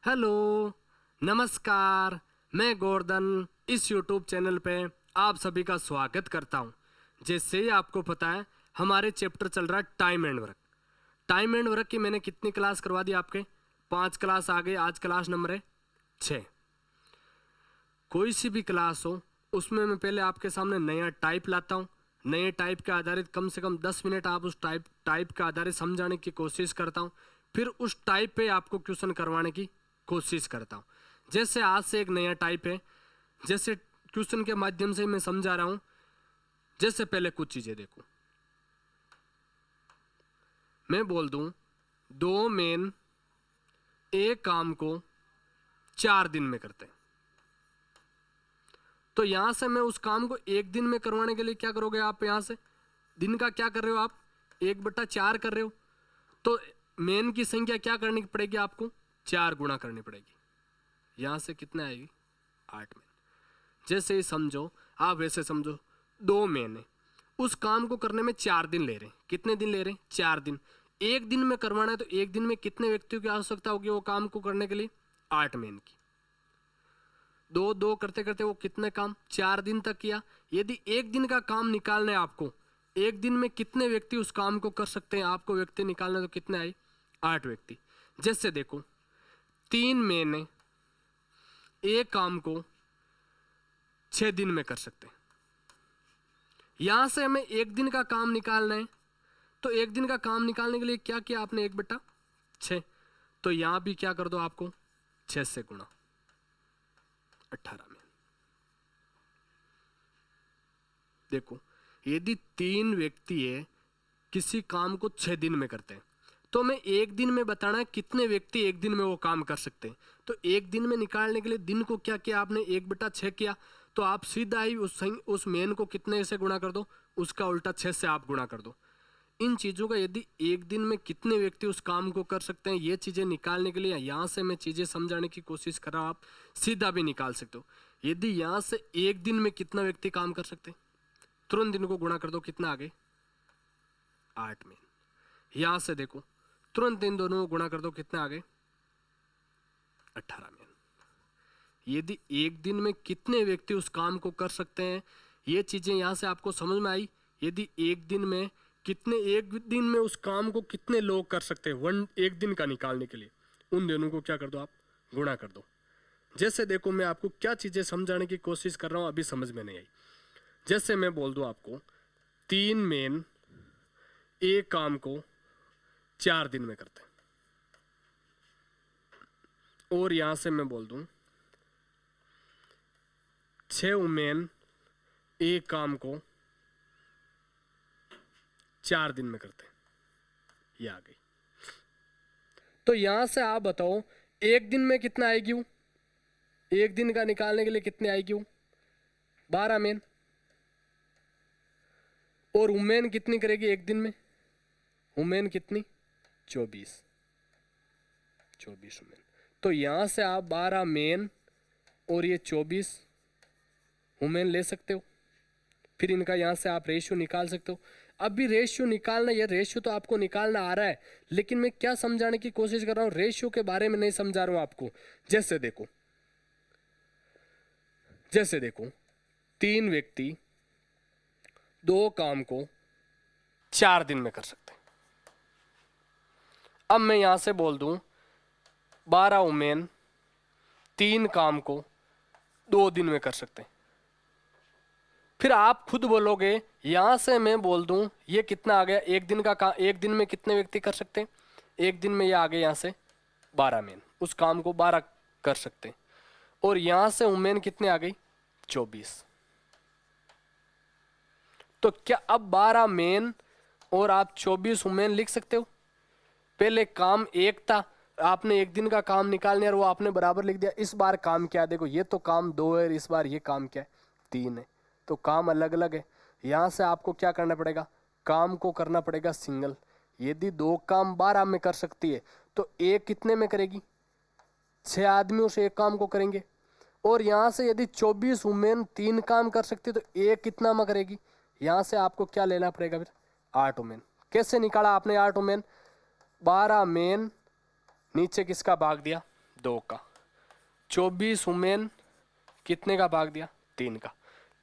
Hello, नमस्कार। मैं गोवर्धन इस YouTube चैनल पे आप सभी का स्वागत करता हूँ। जैसे ही आपको पता है हमारे चैप्टर चल रहा है time and work. Time and work की मैंने कितनी क्लास करवा दी आपके? 5 क्लास आ गई। आज क्लास नंबर है 6। कोई सी भी क्लास हो उसमें मैं पहले आपके सामने नया टाइप लाता हूँ। नए टाइप के आधारित कम से कम 10 मिनट आप उस टाइप के आधारित समझाने की कोशिश करता हूँ। फिर उस टाइप पे आपको क्वेश्चन करवाने की कोशिश करता हूँ। जैसे आज से एक नया टाइप है, जैसे क्वेश्चन के माध्यम से मैं समझा रहा हूँ। जैसे पहले कुछ चीजें देखो, मैं बोल दूं 2 मेन एक काम को 4 दिन में करते हैं, तो यहां से मैं उस काम को 1 दिन में करवाने के लिए क्या करोगे आप? यहां से दिन का क्या कर रहे हो आप? 1/4 कर रहे हो, तो मेन की संख्या क्या करनी पड़ेगी आपको? 4 गुणा करनी पड़ेगी। यहां से कितना आएगी? 8 मेन। जैसे ही समझो आप वैसे समझो। 2 मेन है, उस काम को करने में 4 दिन ले रहे हैं। कितने दिन ले रहे हैं? 4 दिन। 1 दिन में करवाना है तो 1 दिन में कितने व्यक्तियों की आवश्यकता होगी वो काम को करने के लिए? 8 मेन की। 2 करते करते वो कितने काम 4 दिन तक किया। यदि 1 दिन का काम निकालना है आपको, 1 दिन में कितने व्यक्ति उस काम को कर सकते हैं? आपको व्यक्ति निकालना तो कितने आए? 8 व्यक्ति। जैसे देखो 3 महीने एक काम को 6 दिन में कर सकते हैं। यहां से हमें 1 दिन का काम निकालना है, तो 1 दिन का काम निकालने के लिए क्या किया आपने? 1/6। तो यहां भी क्या कर दो आपको? 6 से गुणा 18 में। देखो यदि 3 व्यक्ति है, किसी काम को 6 दिन में करते हैं, तो मैं 1 दिन में बताना है कितने व्यक्ति 1 दिन में वो काम कर सकते हैं। तो 1 दिन में निकालने के लिए दिन को क्या किया आपने? 1/6 किया। तो आप सीधा ही उस मेन को कितने से गुणा कर दो? उसका उल्टा 6 से आप गुणा कर दो। इन चीज़ों का यदि 1 दिन में कितने व्यक्ति उस काम को कर सकते हैं, ये चीज़ें निकालने के लिए यहाँ से मैं चीज़ें समझाने की कोशिश कर रहा हूँ। आप सीधा भी निकाल सकते हो। यदि यहाँ से 1 दिन में कितना व्यक्ति काम कर सकते हैं, तुरंत दिन को गुणा कर दो। कितना आ गए? 8 में। यहां से देखो तुरंत इन दोनों को गुणा कर दो। कितने आ गए? 18 में। यदि 1 दिन में कितने व्यक्ति उस काम को कर सकते हैं, ये चीजें यहां से आपको समझ में आई। यदि 1 दिन में उस काम को कितने लोग कर सकते हैं 1 दिन का निकालने के लिए, उन दोनों को क्या कर दो आप? गुणा कर दो। जैसे देखो मैं आपको क्या चीजें समझाने की कोशिश कर रहा हूं, अभी समझ में नहीं आई। जैसे मैं बोल दूं आपको 3 मेन एक काम को 4 दिन में करते हैं, और यहां से मैं बोल दूं 6 वुमेन एक काम को 4 दिन में करते हैं। ये आ गई। तो यहां से आप बताओ 1 दिन में कितना आएगी? 1 दिन का निकालने के लिए कितने आएगी? 12 मेन। और वुमेन कितनी करेगी 1 दिन में? वुमेन कितनी? 24 वुमेन। तो यहां से आप 12 मेन और ये 24 वुमेन ले सकते हो। फिर इनका यहां से आप रेशियो निकाल सकते हो। अभी रेशियो निकालना, ये रेशियो तो आपको निकालना आ रहा है, लेकिन मैं क्या समझाने की कोशिश कर रहा हूं, रेशियो के बारे में नहीं समझा रहा हूं आपको। जैसे देखो 3 व्यक्ति 2 काम को 4 दिन में कर सकते हैं। अब मैं यहां से बोल दूं 12 वुमेन 3 काम को 2 दिन में कर सकते हैं। फिर आप खुद बोलोगे, यहां से मैं बोल दूं ये कितना आ गया? 1 दिन का काम 1 दिन में कितने व्यक्ति कर सकते हैं? 1 दिन में ये आ गए यहां से 12 मेन, उस काम को 12 कर सकते हैं। और यहां से वुमेन कितने आ गई? 24। तो क्या अब 12 मेन और आप 24 वुमेन लिख सकते हो? पहले काम 1 था, आपने 1 दिन का काम निकालने और वो आपने बराबर लिख दिया। इस बार काम क्या? देखो ये तो काम 2 है, इस बार ये काम क्या है? 3 है। तो काम अलग अलग है। यहां से आपको क्या करना पड़ेगा? काम को करना पड़ेगा सिंगल। यदि 2 काम 12 में कर सकती है, तो एक कितने में करेगी? 6 आदमी उस एक काम को करेंगे। और यहां से यदि 24 वुमेन 3 काम कर सकती है, तो एक कितना में करेगी? यहां से आपको क्या लेना पड़ेगा फिर? 8 वुमेन। कैसे निकाला आपने 8 वुमेन? 12 मेन नीचे किसका भाग दिया? 2 का, 24 वुमेन कितने का भाग दिया, 3 का।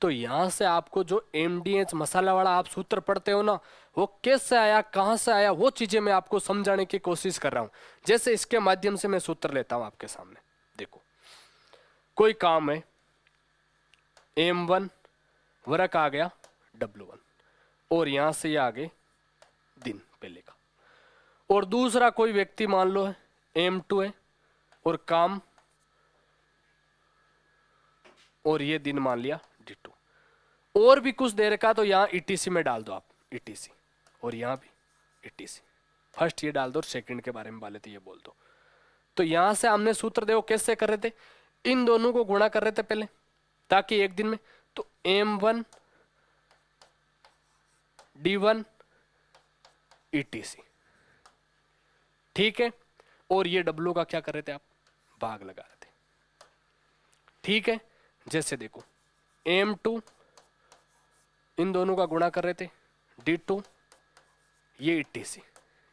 तो यहां से आपको जो MDH मसाला वाला आप सूत्र पढ़ते हो ना, वो कैसे आया, कहां से आया, वो चीजें मैं आपको समझाने की कोशिश कर रहा हूं। जैसे इसके माध्यम से मैं सूत्र लेता हूं आपके सामने। देखो, कोई काम है, M1 वर्क आ गया W1, और यहां से ये आगे दिन पहले का, और दूसरा कोई व्यक्ति मान लो है M2 है, और काम, और ये दिन मान लिया D2, और भी कुछ देर का, तो यहाँ ETC में डाल दो आप, ETC, और यहाँ भी ETC। फर्स्ट ये डाल दो, सेकंड के बारे में वाले थे ये बोल दो। तो यहां से हमने सूत्र देखो कैसे कर रहे थे, इन दोनों को गुणा कर रहे थे पहले, ताकि एक दिन में, तो M1 D1 ETC, ठीक है। और ये W का क्या कर रहे थे आप, भाग लगा रहे थे, ठीक है। जैसे देखो, M2 इन दोनों का गुणा कर रहे थे, D2 ये ETC,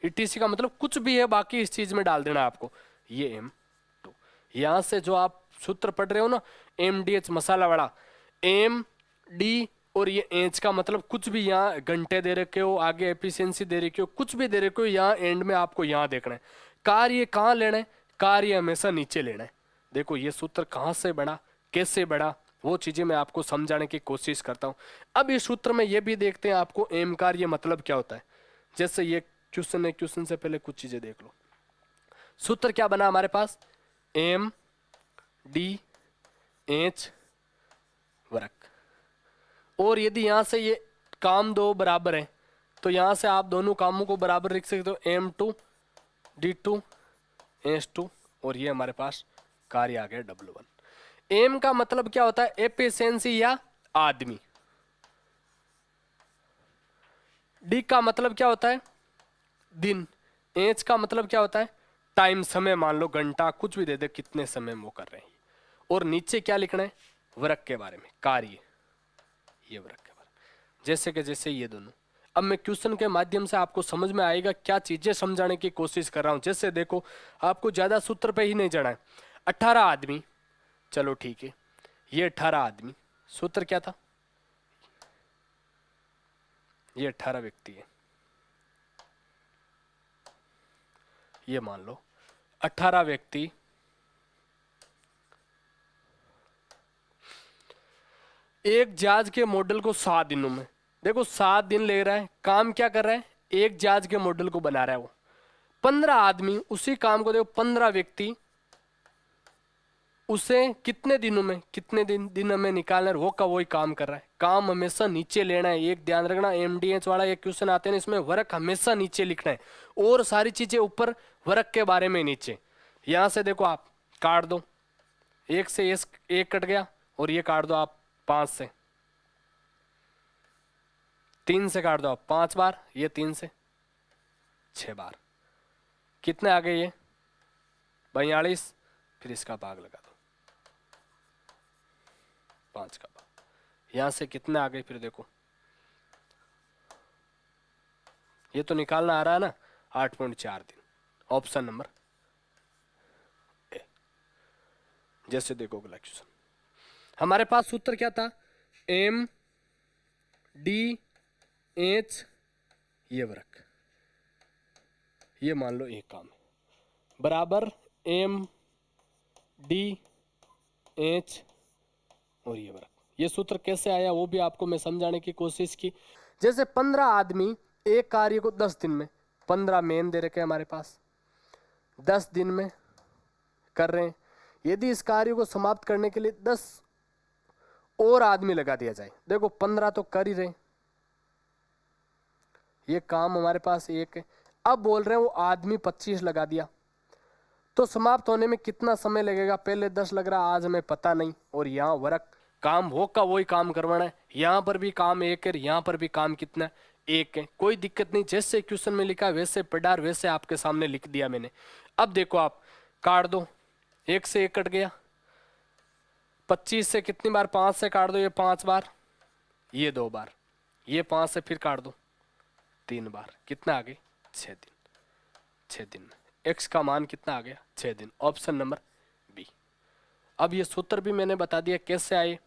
ETC का मतलब कुछ भी है, बाकी इस चीज में डाल देना आपको, ये M2। यहां से जो आप सूत्र पढ़ रहे हो ना, MDH मसाला वाला, MD और ये एच का मतलब कुछ भी, यहाँ घंटे दे रखे हो, आगे एफिशिएंसी दे रखी हो, कुछ भी दे रखे हो, यहाँ एंड में आपको यहाँ देखना है कार्य कहाँ लेना है, कार्य हमेशा नीचे लेना है। देखो ये सूत्र कहाँ से बना, कैसे बना, वो चीजें मैं आपको समझाने की कोशिश करता हूँ। अब इस सूत्र में ये भी देखते हैं आपको एम कार्य मतलब क्या होता है। जैसे ये क्वेश्चन है, क्वेश्चन से पहले कुछ चीजें देख लो। सूत्र क्या बना हमारे पास, एम डी एच वर्क, और यदि यहां से ये काम दो बराबर है तो यहां से आप दोनों कामों को बराबर लिख सकते हो, M2 D2 H2, और ये हमारे पास कार्य आ गया W1। एम का मतलब क्या होता है, एफिशिएंसी या आदमी। डी का मतलब क्या होता है, दिन। एच का मतलब क्या होता है, टाइम, समय, मान लो घंटा, कुछ भी दे दे, कितने समय में वो कर रहे हैं। और नीचे क्या लिखना है, वर्क के बारे में, कार्य, ये वर्क के बारे में। जैसे कि जैसे ये दोनों, अब मैं क्वेश्चन के माध्यम से आपको समझ में आएगा क्या चीजें समझाने की कोशिश कर रहा हूं। जैसे देखो, आपको ज्यादा सूत्र पे ही नहीं जाना है। 18 आदमी, चलो ठीक है, ये 18 आदमी, सूत्र क्या था, ये 18 व्यक्ति है, ये मान लो 18 व्यक्ति एक जहाज के मॉडल को 7 दिनों में, देखो 7 दिन ले रहा है, काम क्या कर रहा है, एक जहाज के मॉडल को बना रहा है वो। 15 आदमी उसी काम को, देखो 15 व्यक्ति उसे कितने दिनों में, कितने दिन में निकालना है, वो का वही काम कर रहा है। काम हमेशा नीचे लेना है, एक ध्यान रखना, MDH वाला एक क्वेश्चन आते हैं इसमें वर्क हमेशा नीचे लिखना है, और सारी चीजें ऊपर, वर्क के बारे में नीचे। यहां से देखो आप काट दो, एक से एक कट गया, और ये काट दो आप 5 से, 3 से काट दो आप 5 बार, ये 3 से 6 बार, कितने आ गए ये 42, फिर इसका भाग लगा दो 5 का भाग, यहां से कितने आ गए, फिर देखो ये तो निकालना आ रहा है ना, 8.4 दिन, ऑप्शन नंबर ए। जैसे देखो अगला क्वेश्चन, हमारे पास सूत्र क्या था, एम डी एच ये वर्क, ये मान लो एक काम है, बराबर एम डी एच और ये वर्क। ये सूत्र कैसे आया वो भी आपको मैं समझाने की कोशिश की। जैसे 15 आदमी एक कार्य को 10 दिन में, 15 मेन दे रखे हमारे पास, 10 दिन में कर रहे हैं। यदि इस कार्य को समाप्त करने के लिए 10 और आदमी लगा दिया जाए, देखो 15 तो कर ही रहे, ये काम हमारे पास एक है, अब बोल रहे हैं वो आदमी 25 लगा दिया, तो समाप्त होने में कितना समय लगेगा, पहले 10 लग रहा, आज हमें पता नहीं। और यहाँ वर्क, काम हो का वही काम करवाना है, यहाँ पर भी काम एक है, यहाँ पर भी काम कितना है, एक है, कोई दिक्कत नहीं। जैसे क्वेश्चन में लिखा वैसे पढ़ा, वैसे आपके सामने लिख दिया मैंने। अब देखो आप काट दो, एक से एक कट गया, 25 से कितनी बार, 5 से काट दो, ये 5 बार, ये 2 बार, ये 5 से फिर काट दो 3 बार, कितना आ गए 6 दिन। 6 दिन में एक्स का मान कितना आ गया 6 दिन, ऑप्शन नंबर अब ये सूत्र भी मैंने बता दिया कैसे आए,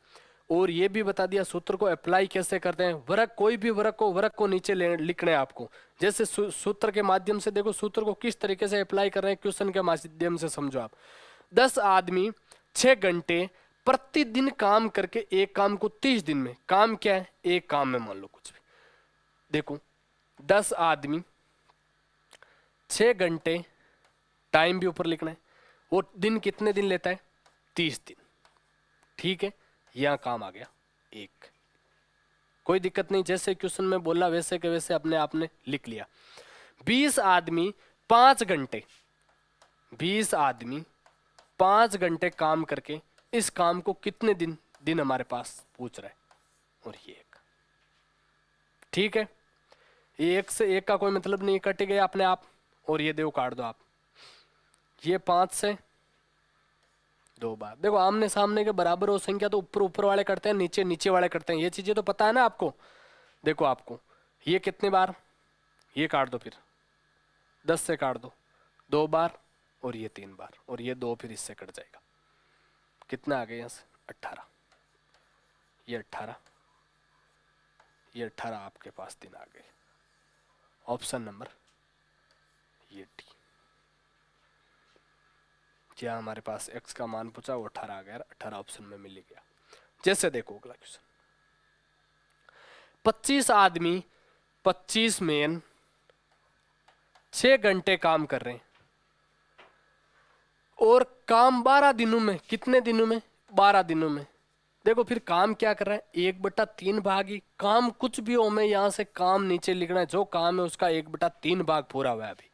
और ये भी बता दिया सूत्र को अप्लाई कैसे करते हैं। वर्ग, कोई भी वर्ग को नीचे लिखना है आपको। जैसे सूत्र के माध्यम से देखो सूत्र को किस तरीके से अप्लाई कर रहे हैं, क्वेश्चन के माध्यम से समझो आप। 10 आदमी 6 घंटे प्रतिदिन काम करके एक काम को 30 दिन में, काम क्या है, एक काम में मान लो कुछ भी, देखो 10 आदमी 6 घंटे, टाइम भी ऊपर लिखना है, वो दिन कितने दिन लेता है, 30 दिन। ठीक है, यहां काम आ गया एक, कोई दिक्कत नहीं, जैसे क्वेश्चन में बोला वैसे के वैसे अपने आपने लिख लिया। 20 आदमी 5 घंटे, 20 आदमी 5 घंटे काम करके इस काम को कितने दिन हमारे पास पूछ रहा है, और ये एक। ठीक है, ये एक से एक का कोई मतलब नहीं, कट गया अपने आप, और ये देखो काट दो आप, ये 5 से 2 बार। देखो आमने सामने के बराबर हो संख्या तो ऊपर ऊपर वाले करते हैं, नीचे नीचे वाले करते हैं, ये चीजें तो पता है ना आपको। देखो आपको ये कितने बार, ये काट दो, फिर 10 से काट दो 2 बार, और ये 3 बार, और ये 2 फिर इससे कट जाएगा। कितना आ गया यहाँ से, 18। ये 18, ये 18 आपके पास दिन आ गए। ऑप्शन नंबर ये डी, क्या हमारे पास x का मान पूछा वो 18 आ गया, 18 ऑप्शन में मिल गया। जैसे देखो अगला क्वेश्चन, 25 आदमी 25 मेन 6 घंटे काम कर रहे हैं, और काम 12 दिनों में, कितने दिनों में, 12 दिनों में। देखो फिर काम क्या कर रहा है, 1/3 भाग ही, काम कुछ भी हो, मैं यहां से काम नीचे लिखना है, जो काम है उसका 1/3 भाग पूरा हुआ है। अभी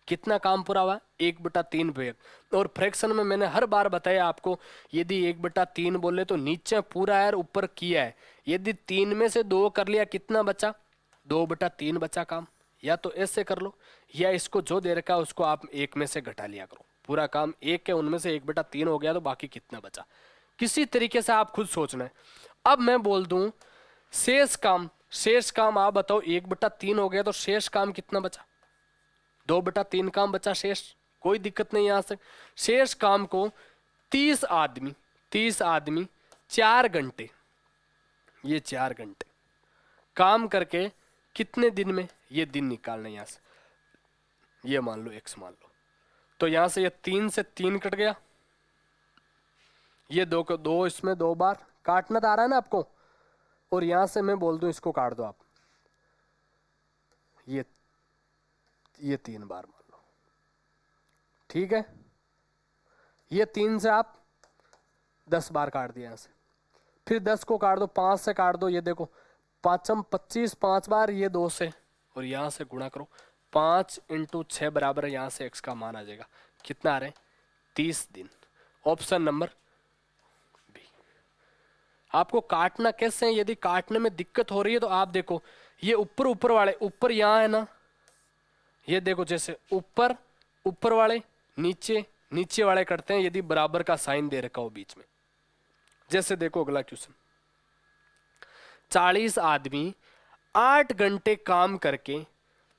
कितना काम पूरा हुआ, 1/3 भाग। और फ्रैक्शन में मैंने हर बार बताया आपको, यदि 1/3 बोले तो नीचे पूरा है और ऊपर किया है। यदि 3 में से 2 कर लिया, कितना बचा, 2/3 बचा काम। या तो ऐसे कर लो, या इसको जो दे रखा है उसको आप 1 में से घटा लिया करो, पूरा काम 1 के उनमें से 1/3 हो गया, तो बाकी कितना बचा, किसी तरीके से आप खुद सोचना है। अब मैं बोल दूं शेष काम आप बताओ, 1/3 हो गया, तो शेष काम कितना बचा, 2/3 काम बचा शेष, कोई दिक्कत नहीं यहां से। शेष काम को 30 आदमी 4 घंटे, ये 4 घंटे काम करके कितने दिन में, ये दिन निकालना यहां से, ये मान लो x मान लो, तो यहां से ये 3 से 3 कट गया, ये 2 को 2, इसमें 2 बार काटना तो आ रहा है ना आपको, और यहां से मैं बोल दूं इसको काट दो आप, ये 3 बार मान लो। ठीक है, ये 3 से आप 10 बार काट दिया यहां से, फिर 10 को काट दो, 5 से काट दो, ये देखो 5 25 5 बार, ये 2 से, और यहां से गुणा करो, 5 × 6 बराबर है, यहां से x का मान आ जाएगा, कितना आ रहे, 30 दिन। Option number B. आपको काटना कैसे है, यदि काटने में दिक्कत हो रही है तो आप देखो, ये ऊपर वाले, ऊपर यहां है ना, ये देखो जैसे ऊपर वाले नीचे वाले करते हैं, यदि बराबर का साइन दे रखा हो बीच में। जैसे देखो अगला क्वेश्चन, 40 आदमी 8 घंटे काम करके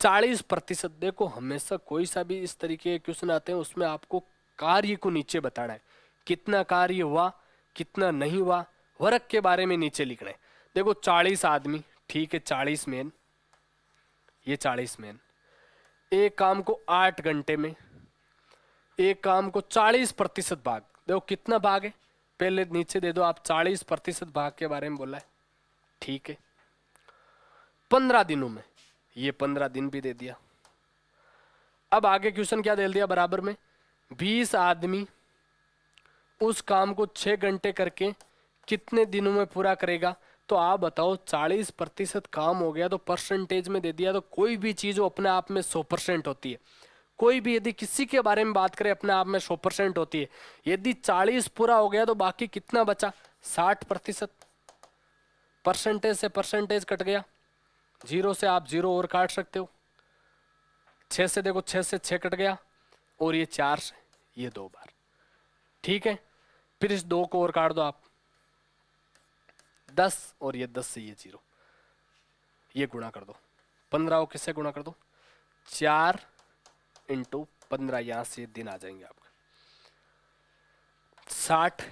40%, देखो हमेशा कोई सा भी इस तरीके के क्वेश्चन आते हैं उसमें आपको कार्य को नीचे बताना है, कितना कार्य हुआ कितना नहीं हुआ, वर्ग के बारे में नीचे लिखना है। देखो 40 आदमी, ठीक है 40 मैन, ये 40 मैन एक काम को 8 घंटे में, एक काम को 40% भाग, देखो कितना भाग है, पहले नीचे दे दो आप, 40% भाग के बारे में बोला है। ठीक है, 15 दिनों में, ये 15 दिन भी दे दिया। अब आगे क्वेश्चन क्या दे दिया बराबर में, 20 आदमी उस काम को 6 घंटे करके कितने दिनों में पूरा करेगा, तो आप बताओ 40% काम हो गया, तो परसेंटेज में दे दिया, तो कोई भी चीज अपने आप में 100% होती है। कोई भी यदि किसी के बारे में बात करें अपने आप में 100% होती है। यदि 40 पूरा हो गया तो बाकी कितना बचा, 60%। परसेंटेज से परसेंटेज कट गया, 0 से आप 0 और काट सकते हो, 6 से देखो 6 से 6 कट गया, और ये 4 से ये 2 बार। ठीक है, फिर इस 2 को और काट दो आप, 10, और ये 10 से ये 0, ये गुणा कर दो, 15 को किससे गुणा कर दो, 4 × 15, यहां से दिन आ जाएंगे आपका 60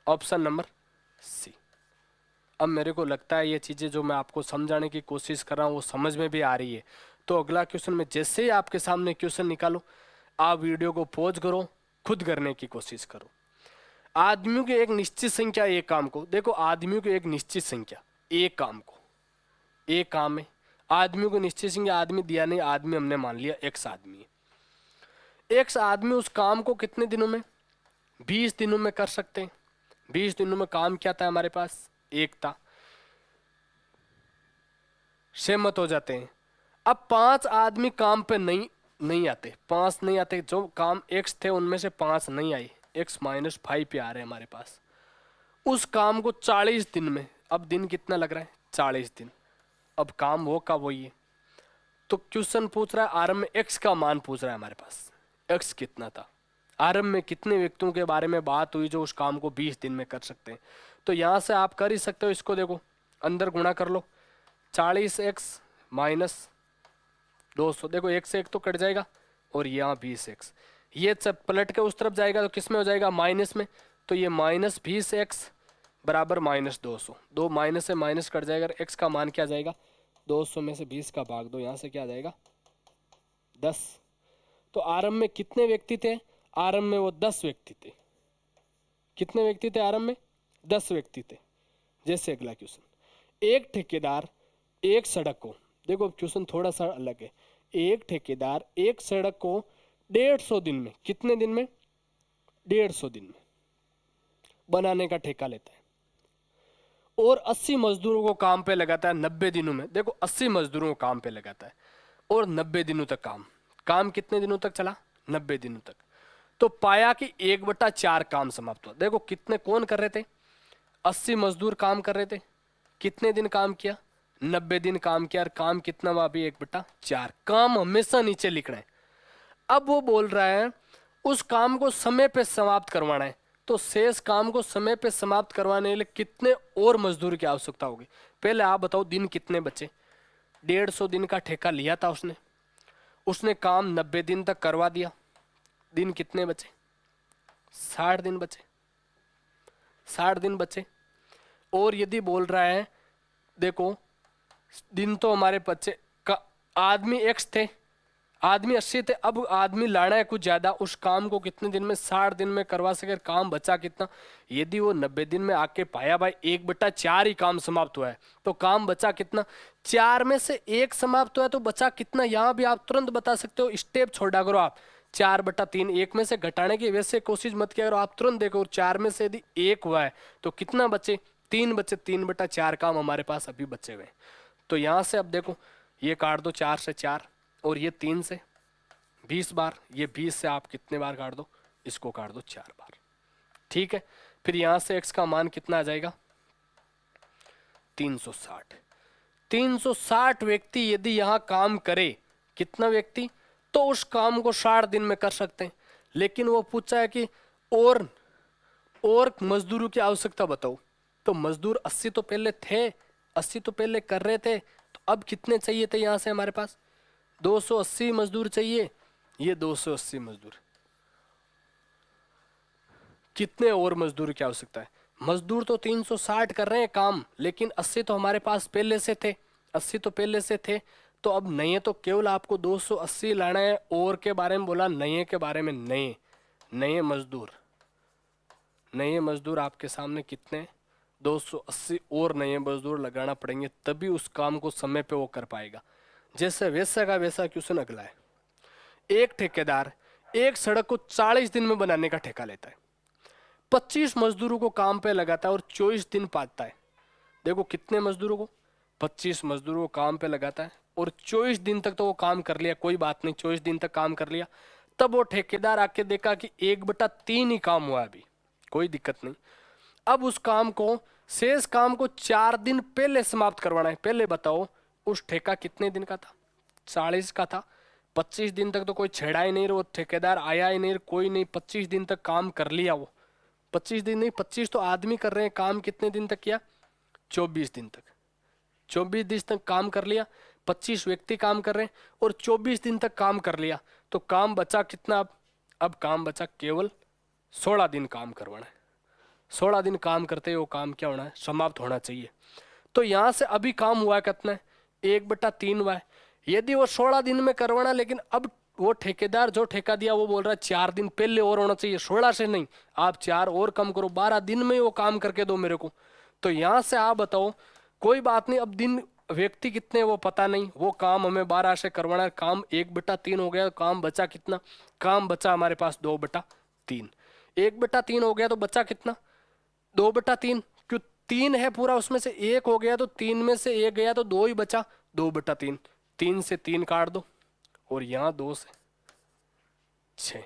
ऑप्शन नंबर सी। अब मेरे को लगता है ये चीज़ें जो मैं आपको समझाने की कोशिश कर रहा हूँ वो समझ में भी आ रही है। तो अगला क्वेश्चन में जैसे ही आपके सामने क्वेश्चन निकालो, आप वीडियो को पॉज करो, खुद करने की कोशिश करो। आदमियों की एक निश्चित संख्या एक काम को, देखो आदमियों की एक निश्चित संख्या एक काम को, एक काम है आदमियों को निश्चित संख्या, आदमी दिया नहीं, आदमी हमने मान लिया एक्स आदमी है। एक्स आदमी उस काम को कितने दिनों में, 20 दिनों में कर सकते हैं। 20 दिनों में काम क्या था हमारे पास, एक था। सहमत हो जाते हैं। अब 5 आदमी काम पे नहीं आते, 5 नहीं आते, जो काम एक्स थे उनमें से 5 नहीं आए, x-5 पे आ रहे हैं हमारे पास। उस काम को 40 दिन में, अब दिन कितना लग रहा है, 40 दिन। अब काम वो का वही है। तो क्वेश्चन पूछ रहा है आरंभ में एक्स का मान पूछ रहा है हमारे पास, एक्स कितना था, आरंभ में कितने व्यक्तियों के बारे में बात हुई जो उस काम को 20 दिन में कर सकते हैं। तो यहाँ से आप कर ही सकते हो, इसको देखो अंदर गुणा कर लो, 40x माइनस 200, देखो एक से एक तो कट जाएगा और यहाँ 20x, ये सब पलट के उस तरफ जाएगा तो किस में हो जाएगा, माइनस में। तो ये -20x बराबर -200, दो माइनस से माइनस कट जाएगा, x का मान क्या जाएगा, 200 में से 20 का भाग दो, यहाँ से क्या जाएगा 10। तो आरंभ में कितने व्यक्ति थे, आरंभ में वो 10 व्यक्ति थे। कितने व्यक्ति थे आरंभ में, 10 व्यक्ति थे। जैसे अगला क्वेश्चन, एक ठेकेदार एक सड़क को, देखो क्वेश्चन थोड़ा सा अलग है, एक ठेकेदार एक सड़क को 150 दिन में, कितने दिन में, 150 दिन में बनाने का ठेका लेता है और 80 मजदूरों को काम पे लगाता है 90 दिनों में। देखो 80 मजदूरों को काम पे लगाता है और 90 दिनों तक काम कितने दिनों तक चला, 90 दिनों तक। तो पाया कि 1/4 काम समाप्त हुआ। देखो कितने कौन कर रहे थे, 80 मजदूर काम कर रहे थे, कितने दिन काम किया, 90 दिन काम किया, और काम कितना हुआ अभी 1/4। काम हमेशा नीचे लिखना है। अब वो बोल रहा है उस काम को समय पे समाप्त करवाना है, तो शेष काम को समय पे समाप्त करवाने के लिए कितने और मजदूर की आवश्यकता होगी। पहले आप बताओ दिन कितने बचे, 150 दिन का ठेका लिया था उसने काम 90 दिन तक करवा दिया, दिन कितने बचे, 60 दिन बचे, 60 दिन बचे। और यदि बोल रहा है देखो दिन तो हमारे बच्चे का, आदमी एक्स थे, आदमी 80 थे, अब आदमी लाना है कुछ ज्यादा, उस काम को कितने दिन में, 60 दिन में करवा सके, काम बचा कितना, यदि वो 90 दिन में आके पाया भाई 1/4 ही काम समाप्त हुआ है, तो काम बचा कितना, 4 में से 1 समाप्त हुआ है तो बचा कितना, यहाँ भी आप तुरंत बता सकते हो, स्टेप छोड़ा करो आप, 4/3, 1 में से घटाने की वैसे कोशिश मत किया करो, आप तुरंत देखो 4 में से यदि 1 हुआ है तो कितना बचे, 3 बचे, 3/4 काम हमारे पास अभी बचे हुए। तो यहाँ से अब देखो ये काट दो 4 से 4 और ये 3 से 20 बार, ये 20 से आप कितने बार काट दो, इसको काट दो 4 बार, ठीक है। फिर यहां से x का मान कितना आ जाएगा, 360। 360 व्यक्ति यदि यहां काम करे, कितना व्यक्ति, तो उस काम को 60 दिन में कर सकते हैं। लेकिन वो पूछा है कि और मजदूरों की आवश्यकता बताओ, तो मजदूर 80 तो पहले थे, 80 तो पहले कर रहे थे, तो अब कितने चाहिए थे, यहां से हमारे पास 280 मजदूर चाहिए, ये 280 मजदूर, कितने और मजदूर की आवश्यकता है, मजदूर तो 360 कर रहे हैं काम, लेकिन 80 तो हमारे पास पहले से थे, 80 तो पहले से थे, तो अब नए तो केवल आपको 280 लाना है, और के बारे में बोला, नए के बारे में, नए मजदूर आपके सामने कितने, 280 और नए मजदूर लगाना पड़ेंगे, तभी उस काम को समय पे वो कर पाएगा। जैसे वैसा का वैसा क्वेश्चन अगला है, एक ठेकेदार एक सड़क को 40 दिन में बनाने का ठेका लेता है, 25 मजदूरों को काम पे लगाता है और 24 दिन पाता है। देखो कितने मजदूरों को, 25 मजदूरों को काम पे लगाता है और 24 दिन तक तो वो काम कर लिया, कोई बात नहीं, 24 दिन तक काम कर लिया। तब वो ठेकेदार आके देखा कि 1/3 ही काम हुआ, अभी कोई दिक्कत नहीं। अब उस काम को, शेष काम को 4 दिन पहले समाप्त करवाना है। पहले बताओ उस ठेका कितने दिन का था, 40 का था, 25 दिन तक तो कोई छेड़ा ही नहीं, वो ठेकेदार आया ही नहीं, कोई नहीं, 25 दिन तक काम कर लिया वो, 25 दिन नहीं, 25 तो आदमी कर रहे हैं, काम कितने दिन तक किया, 24 दिन तक, 24 दिन तक काम कर लिया, 25 व्यक्ति काम कर रहे हैं और 24 दिन तक काम कर लिया, तो काम बचा कितना, अब काम बचा केवल 16 दिन काम करवाना है, 16 दिन काम करते वो काम क्या होना है, समाप्त होना चाहिए। तो यहाँ से अभी काम हुआ है कितना है, 1/3 हुआ है। यदि वो 16 दिन में करवाना, लेकिन अब वो ठेकेदार जो ठेका दिया वो बोल रहा है 4 दिन पहले और होना चाहिए, 16 से नहीं, आप 4 और कम करो, 12 दिन में वो काम करके दो मेरे को। तो यहाँ से आप बताओ, कोई बात नहीं, अब दिन व्यक्ति कितने वो पता नहीं, वो काम हमें 12 से करवाना है, काम 1/3 हो गया, काम बचा कितना, काम बचा हमारे पास 2/3। 1/3 हो गया तो बचा कितना, 2/3, क्यों 3 है पूरा, उसमें से 1 हो गया तो 3 में से 1 गया तो 2 ही बचा, 2/3। 3 से 3 काट दो और यहाँ 2 से 6,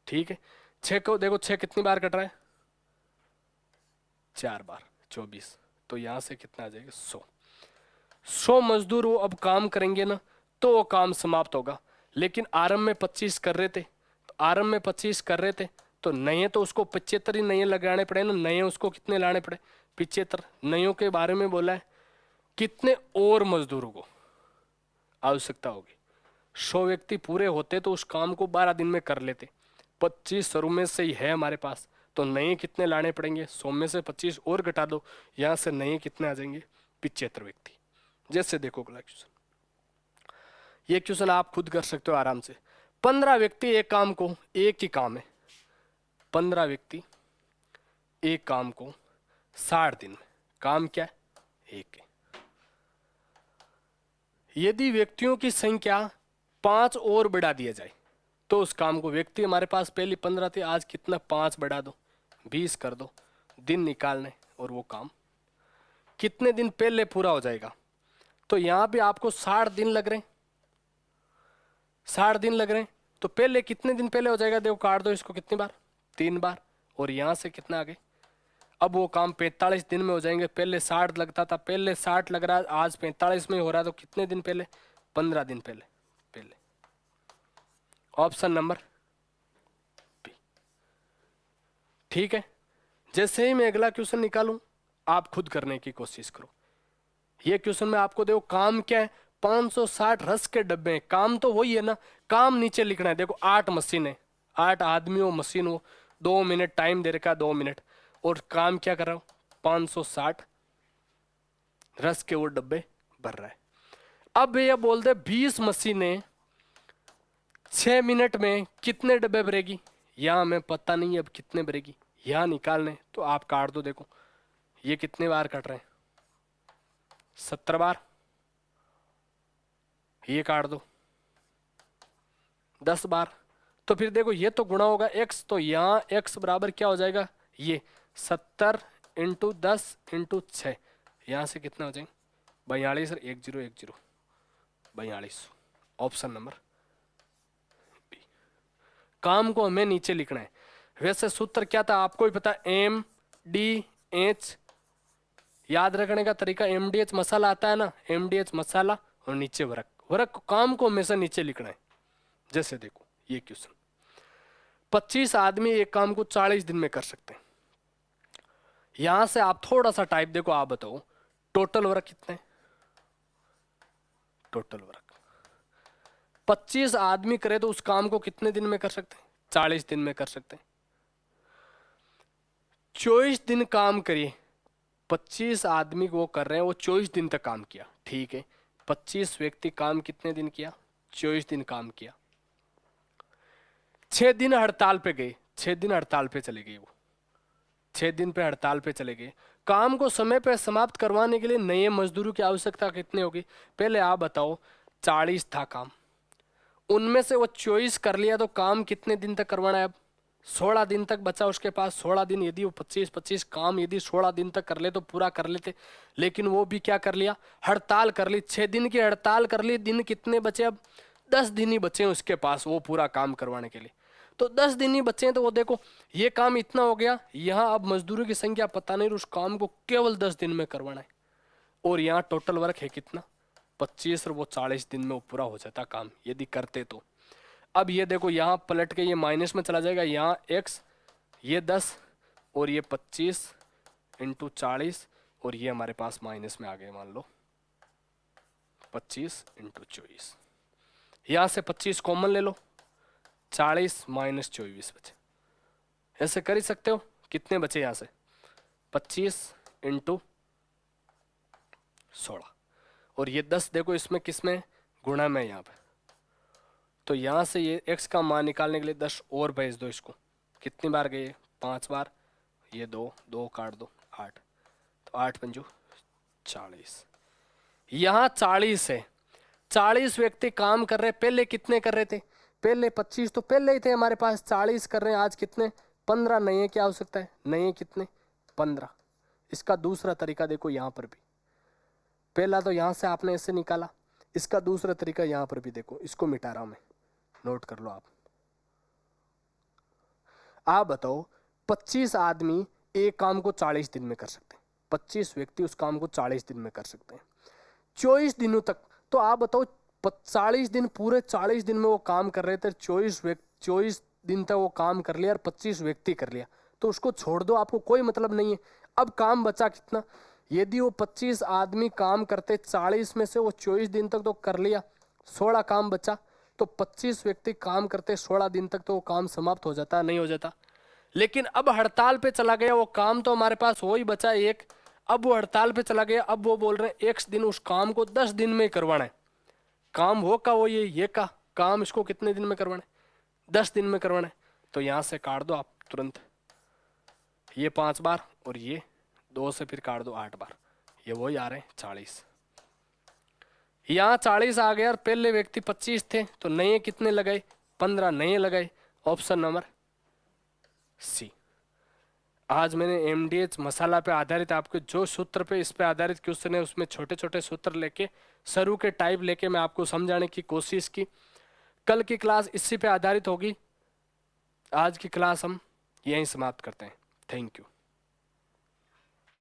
ठीक है। 6 को देखो 6 कितनी बार कट रहा है, 4 बार, 24। तो यहाँ से कितना आ जाएगा, 100 मजदूर वो अब काम करेंगे ना, तो वो काम समाप्त होगा। लेकिन आरंभ में 25 कर रहे थे, तो आरंभ में 25 कर रहे थे, तो नए तो उसको 75 ही नए लगाने पड़े ना, नए उसको कितने लाने पड़े, 75। नयों के बारे में बोला है, कितने और मजदूरों को आवश्यकता होगी। 100 व्यक्ति पूरे होते तो उस काम को 12 दिन में कर लेते, 25 शुरू में से ही है हमारे पास, तो नए कितने लाने पड़ेंगे, 100 में से 25 और घटा दो, यहाँ से नए कितने आ जाएंगे, 75 व्यक्ति। जैसे देखो अगला क्वेश्चन, ये क्वेश्चन आप खुद कर सकते हो आराम से। 15 व्यक्ति एक काम को, एक ही काम है, 15 व्यक्ति एक काम को 60 दिन में, काम क्या है, एक है। यदि व्यक्तियों की संख्या 5 और बढ़ा दिया जाए तो उस काम को, व्यक्ति हमारे पास पहले 15 थे, आज कितना 5 बढ़ा दो, 20 कर दो, दिन निकालने, और वो काम कितने दिन पहले पूरा हो जाएगा। तो यहां पे आपको 60 दिन लग रहे हैं, 60 दिन लग रहे हैं, तो पहले कितने दिन पहले हो जाएगा, देखो काट दो इसको कितनी बार, 3 बार, और यहां से कितना आगे, अब वो काम 45 दिन में हो जाएंगे। पहले 60 लगता था, पहले 60 लग रहा है, आज 45 में हो रहा है, तो कितने दिन पहले, 15 दिन पहले। ऑप्शन नंबर बी, ठीक है। जैसे ही मैं अगला क्वेश्चन निकालूं, आप खुद करने की कोशिश करो। ये क्वेश्चन में आपको देखो काम क्या है, 560 रस के डब्बे हैं, काम तो वही है ना, काम नीचे लिखना है। देखो 8 मशीन है, 8 आदमी हो, मशीन हो, 2 मिनट टाइम दे रखा, 2 मिनट, और काम क्या कर रहा हूं, 560 रस के वो डब्बे भर रहा है। अब ये बोल दे 20 मशीनें 6 मिनट में कितने डब्बे भरेगी, यहां हमें पता नहीं है अब कितने भरेगी, यहां निकालने, तो आप काट दो। देखो ये कितने बार कट रहे हैं, 70 बार, ये काट दो 10 बार, तो फिर देखो ये तो गुणा होगा x, तो यहाँ x बराबर क्या हो जाएगा, ये 70 × 10 × 6, यहाँ से कितना हो जाएंगे 42, 1010 42। ऑप्शन नंबर बी, काम को हमें नीचे लिखना है। वैसे सूत्र क्या था आपको भी पता, MDH, याद रखने का तरीका, MDH मसाला आता है ना, MDH मसाला, और नीचे वर्क, वर्क काम को हमेशा नीचे लिखना है। जैसे देखो ये क्वेश्चन, 25 आदमी एक काम को 40 दिन में कर सकते हैं। यहां से आप थोड़ा सा टाइप देखो, आप बताओ टोटल वर्क कितने, टोटल वर्क 25 आदमी करे तो उस काम को कितने दिन में कर सकते हैं, 40 दिन में कर सकते हैं। 24 दिन काम करिए, 25 आदमी वो कर रहे हैं, वो 24 दिन तक काम किया, ठीक है। 25 व्यक्ति काम कितने दिन किया, 24 दिन काम किया। 6 दिन हड़ताल पे गए, 6 दिन हड़ताल पे चले गए, वो 6 दिन पे हड़ताल पे चले गए। काम को समय पे समाप्त करवाने के लिए नए मजदूरों की आवश्यकता कितनी होगी, पहले आप बताओ। 40 था काम, उनमें से वो 24 कर लिया, तो काम कितने दिन तक करवाना है, अब 16 दिन तक बचा उसके पास। 16 दिन, यदि वो 25 काम यदि 16 दिन तक कर ले तो पूरा कर लेते, लेकिन वो भी क्या कर लिया, हड़ताल कर ली, 6 दिन की हड़ताल कर ली। दिन कितने बचे, अब 10 दिन ही बचे उसके पास वो पूरा काम करवाने के लिए, तो 10 दिन ही बचे हैं। तो वो देखो ये काम इतना हो गया, यहाँ अब मजदूरों की संख्या पता नहीं, उस काम को केवल 10 दिन में करवाना है। और यहाँ टोटल वर्क है कितना, 25, और वो 40 दिन में वो पूरा हो जाता काम यदि करते तो। अब ये देखो यहाँ पलट के ये माइनस में चला जाएगा, यहाँ x, ये 10 और ये 25 × 40, और ये हमारे पास माइनस में आ गए, मान लो 25 × 24। यहाँ से 25 कॉमन ले लो, 40 - 24 बचे। ऐसे कर ही सकते हो, कितने बचे यहाँ से, 25 इंटू 16, और ये 10 देखो इसमें किसमें गुणा में यहाँ पे, तो यहाँ से ये x का मान निकालने के लिए 10 और भेज दो इसको। कितनी बार गए? 5 बार। ये 2 काट दो 8, तो 8 पंजू 40। यहाँ 40 है, 40 व्यक्ति काम कर रहे। पहले कितने कर रहे थे? पहले 25 तो पहले ही थे हमारे पास, 40 कर रहे हैं आज कितने? 15 नए क्या हो सकता है? नए कितने? 15। इसका दूसरा तरीका देखो यहाँ पर भी, पहला तो यहाँ से आपने ऐसे निकाला, इसका दूसरा तरीका यहाँ पर भी देखो, इसको मिटा रहा हूं मैं, नोट कर लो आप बताओ 25 आदमी एक काम को 40 दिन में कर सकते हैं, 25 व्यक्ति उस काम को 40 दिन में कर सकते हैं 24 दिनों तक। तो आप बताओ 40 दिन, पूरे 40 दिन में वो काम कर रहे थे, 24 दिन तक वो काम कर लिया और 25 व्यक्ति कर लिया, तो उसको छोड़ दो, आपको कोई मतलब नहीं है। अब काम बचा कितना? यदि वो 25 आदमी काम करते 40 में से वो 24 दिन तक तो कर लिया, 16 काम बचा, तो 25 व्यक्ति काम करते 16 दिन तक तो वो काम समाप्त हो जाता, नहीं हो जाता? लेकिन अब हड़ताल पे चला गया, वो काम तो हमारे पास हो ही बचा एक, अब वो हड़ताल पे चला गया, अब वो बोल रहे हैं एक दिन उस काम को 10 दिन में करवाना है। काम हो का वो ये का काम इसको कितने दिन में करवाना है? 10 दिन में करवाना है। तो यहाँ से काट दो आप तुरंत, ये 5 बार और ये 2 से फिर काट दो 8 बार, ये वही आ रहे हैं 40। यहाँ 40 आ गया और पहले व्यक्ति 25 थे, तो नए कितने लगाए? 15 नए लगाए। Option number C. आज मैंने MDH मसाला पे आधारित आपके जो सूत्र पे इस पे आधारित क्वेश्चन है उसमें छोटे छोटे सूत्र लेके, शुरू के टाइप लेके मैं आपको समझाने की कोशिश की। कल की क्लास इसी पे आधारित होगी। आज की क्लास हम यहीं समाप्त करते हैं। Thank you.